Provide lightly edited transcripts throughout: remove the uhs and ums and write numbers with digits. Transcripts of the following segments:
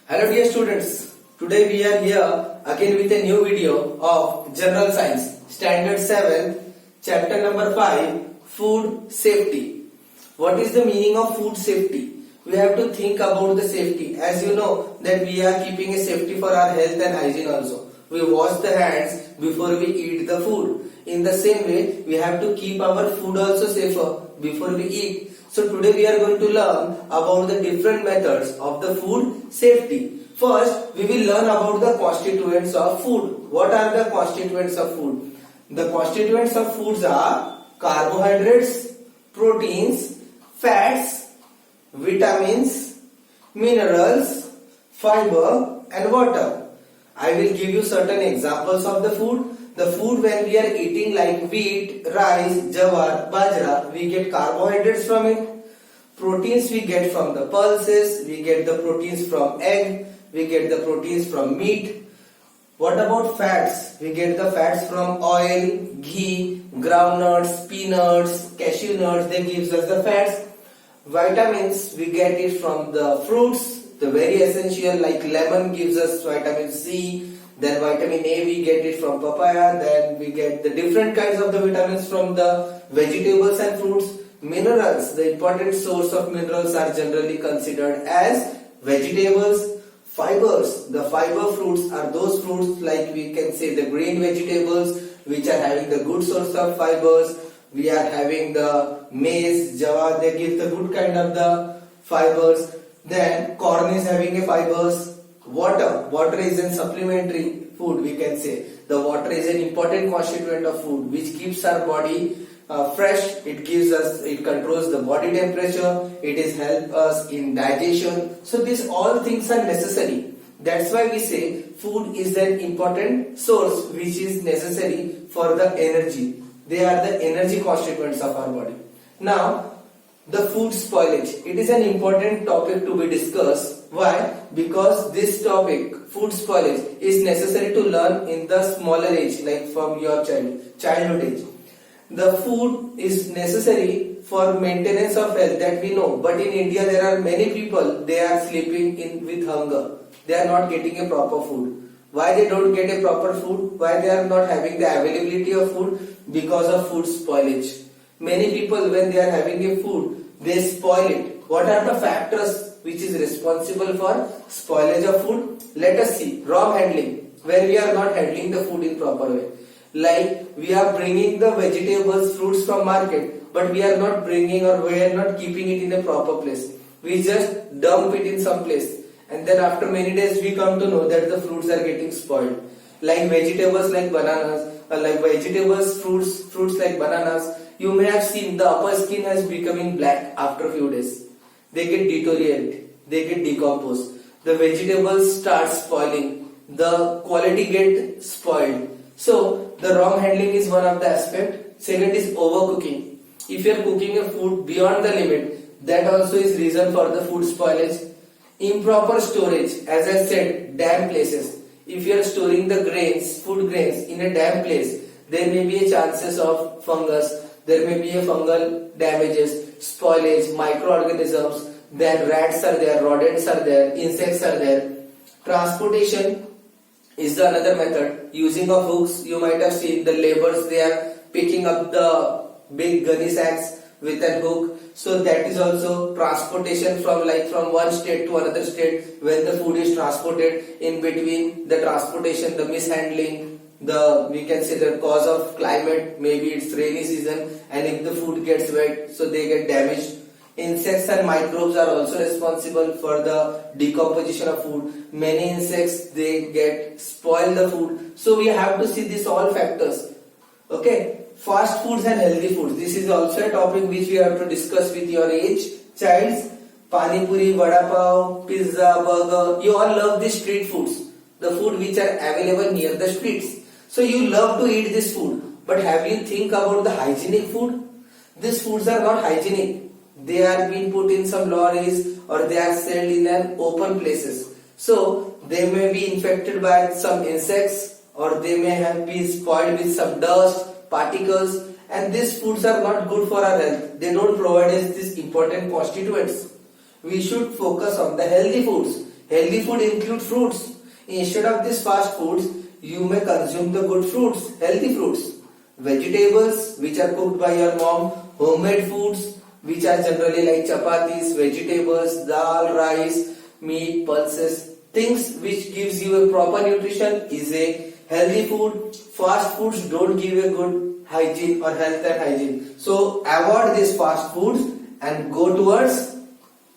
Hello dear students, today we are here again with a new video of General Science, Standard 7, Chapter number 5, Food Safety. What is the meaning of food safety? We have to think about the safety. As you know that we are keeping a safety for our health and hygiene also. We wash the hands before we eat the food. In the same way, we have to keep our food also safer before we eat. So today we are going to learn about the different methods of the food safety. First, we will learn about the constituents of food. What are the constituents of food? The constituents of foods are carbohydrates, proteins, fats, vitamins, minerals, fiber and water. I will give you certain examples of the food. The food when we are eating like wheat, rice, jawar, bajra, we get carbohydrates from it. Proteins we get from the pulses, we get the proteins from egg, we get the proteins from meat. What about fats? We get the fats from oil, ghee, groundnuts, peanuts, cashew nuts, they gives us the fats. Vitamins we get it from the fruits, the very essential like lemon gives us vitamin C. Then vitamin A we get it from papaya. Then we get the different kinds of the vitamins from the vegetables and fruits. Minerals, the important source of minerals are generally considered as vegetables. Fibers, the fiber fruits are those fruits like we can say the green vegetables which are having the good source of fibers. We are having the maize, jawar, they give the good kind of the fibers. Then corn is having a fibers. Water is a supplementary food we can say. The water is an important constituent of food which keeps our body fresh. It controls the body temperature. It is help us in digestion. So these all things are necessary. That's why we say food is an important source which is necessary for the energy. They are the energy constituents of our body. Now the food spoilage. It is an important topic to be discussed. Why? Because this topic, food spoilage, is necessary to learn in the smaller age, like from your childhood age. The food is necessary for maintenance of health, that we know. But in India, there are many people, they are sleeping in with hunger. They are not getting a proper food. Why they don't get a proper food? Why they are not having the availability of food? Because of food spoilage. Many people, when they are having a food, they spoil it. What are the factors which is responsible for spoilage of food? Let us see. Wrong handling, where we are not handling the food in proper way. Like we are bringing the vegetables, fruits from market, but we are not bringing or we are not keeping it in a proper place. We just dump it in some place, and then after many days we come to know that the fruits are getting spoiled. Like vegetables like bananas, fruits like bananas, you may have seen the upper skin has becoming black after a few days. They get deteriorate, they get decomposed. The vegetables start spoiling, the quality get spoiled. So the wrong handling is one of the aspect. Second is overcooking. If you are cooking a food beyond the limit, that also is reason for the food spoilage. Improper storage, as I said, damp places. If you are storing the grains, food grains in a damp place, there may be a chances of fungus. There may be a fungal damages, spoilage, microorganisms, then rats are there, rodents are there, insects are there. Transportation is the another method. Using of hooks, you might have seen the laborers, they are picking up the big gunny sacks with a hook. So that is also transportation from one state to another state. When the food is transported, in between the transportation, the mishandling, we can say the cause of climate, maybe it's rainy season, and if the food gets wet, so they get damaged. Insects and microbes are also responsible for the decomposition of food. Many insects, they get spoil the food. So we have to see these all factors. Okay, fast foods and healthy foods. This is also a topic which we have to discuss with your age childs. Pani puri, vada pav, pizza, burger. You all love these street foods, the food which are available near the streets. So you love to eat this food, but have you think about the hygienic food? These foods are not hygienic. They are being put in some lorries or they are sold in an open places. So they may be infected by some insects or they may have been spoiled with some dust, particles, and these foods are not good for our health. They don't provide us these important constituents. We should focus on the healthy foods. Healthy food includes fruits. Instead of these fast foods, you may consume the good fruits, healthy fruits. Vegetables which are cooked by your mom, homemade foods which are generally like chapatis, vegetables, dal, rice, meat, pulses, things which gives you a proper nutrition is a healthy food. Fast foods don't give a good hygiene or health and hygiene. So avoid these fast foods and go towards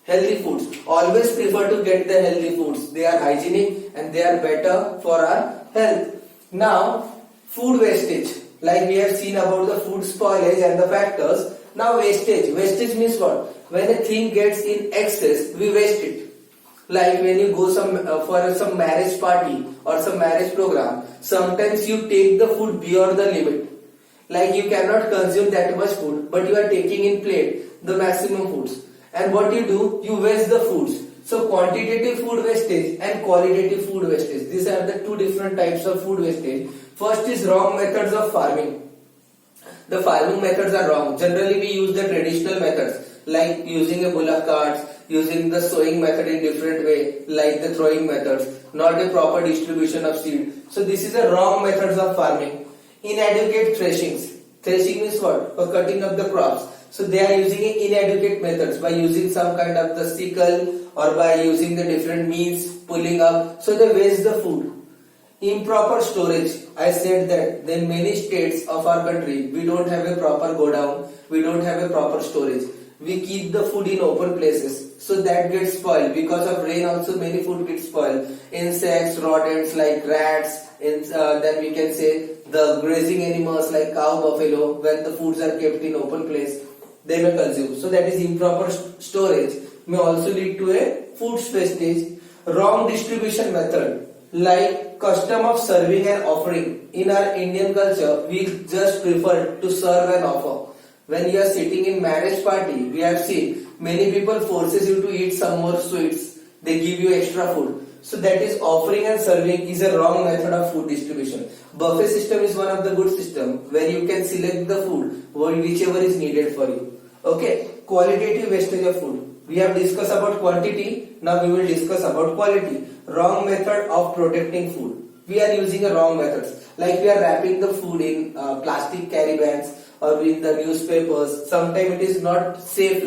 healthy foods. Always prefer to get the healthy foods. They are hygienic and they are better for our health. Now, food wastage. Like we have seen about the food spoilage and the factors. Now wastage. Wastage means what? When a thing gets in excess, we waste it. Like when you go for some marriage party or some marriage program, sometimes you take the food beyond the limit. Like you cannot consume that much food, but you are taking in plate the maximum foods. And what you do? You waste the foods. So quantitative food wastage and qualitative food wastage. These are the two different types of food wastage. First is wrong methods of farming. The farming methods are wrong. Generally we use the traditional methods like using a bullock carts, using the sowing method in different way like the throwing methods, not a proper distribution of seed. So this is a wrong methods of farming. Inadequate threshings. Threshing is what? For cutting up the crops. So they are using inadequate methods by using some kind of the sickle or by using the different means pulling up. So they waste the food. Improper storage. I said that in many states of our country we don't have a proper go down. We don't have a proper storage. We keep the food in open places. So that gets spoiled. Because of rain also many food gets spoiled. Insects, rodents like rats, then we can say the grazing animals like cow, buffalo, when the foods are kept in open place, they may consume. So that is improper storage may also lead to a food wastage. Wrong distribution method like custom of serving and offering. In our Indian culture, we just prefer to serve and offer. When you are sitting in marriage party, we have seen many people forces you to eat some more sweets. They give you extra food. So that is offering and serving is a wrong method of food distribution. Buffet system is one of the good system where you can select the food whichever is needed for you. Okay, qualitative wastage of food. We have discussed about quantity. Now we will discuss about quality. Wrong method of protecting food. We are using a wrong methods. Like we are wrapping the food in plastic carry bags or with the newspapers. Sometimes it is not safe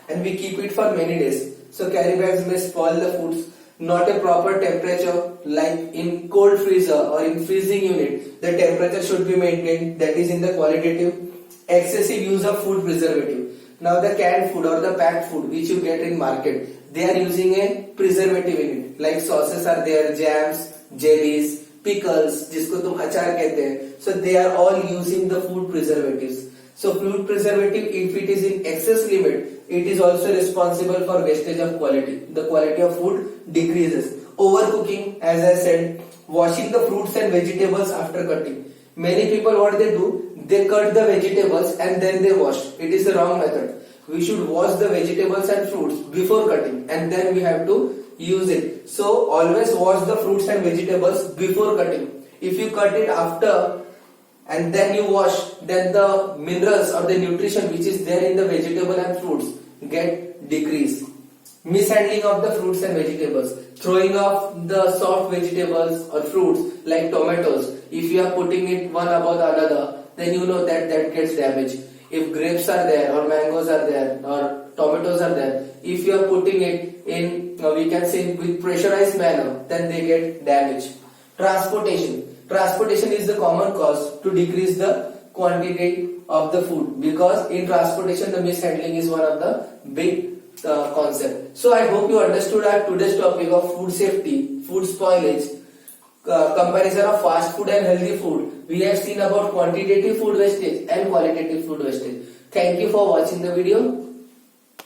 and we keep it for many days. So carry bags may spoil the foods. Not a proper temperature like in cold freezer or in freezing unit. The temperature should be maintained. That is in the qualitative. Excessive use of food preservative. Now the canned food or the packed food which you get in market, they are using a preservative in it. Like sauces are there, jams, jellies, pickles, जिसको तुम अचार कहते हैं. So they are all using the food preservatives. So food preservative, if it is in excess limit, it is also responsible for wastage of quality. The quality of food decreases. Overcooking, as I said, washing the fruits and vegetables after cutting. Many people what they do, they cut the vegetables and then they wash. It is the wrong method. We should wash the vegetables and fruits before cutting and then we have to use it. So always wash the fruits and vegetables before cutting. If you cut it after and then you wash, then the minerals or the nutrition which is there in the vegetable and fruits get decreased. Mishandling of the fruits and vegetables. Throwing off the soft vegetables or fruits like tomatoes. If you are putting it one above the another, then you know that gets damaged. If grapes are there or mangoes are there or tomatoes are there, if you are putting it in, we can say with pressurized manner, then they get damaged. Transportation. Transportation is the common cause to decrease the quantity of the food because in transportation the mishandling is one of the big concept. So I hope you understood our today's topic of food safety, food spoilage, comparison of fast food and healthy food. We have seen about quantitative food wastage and qualitative food wastage. Thank you for watching the video.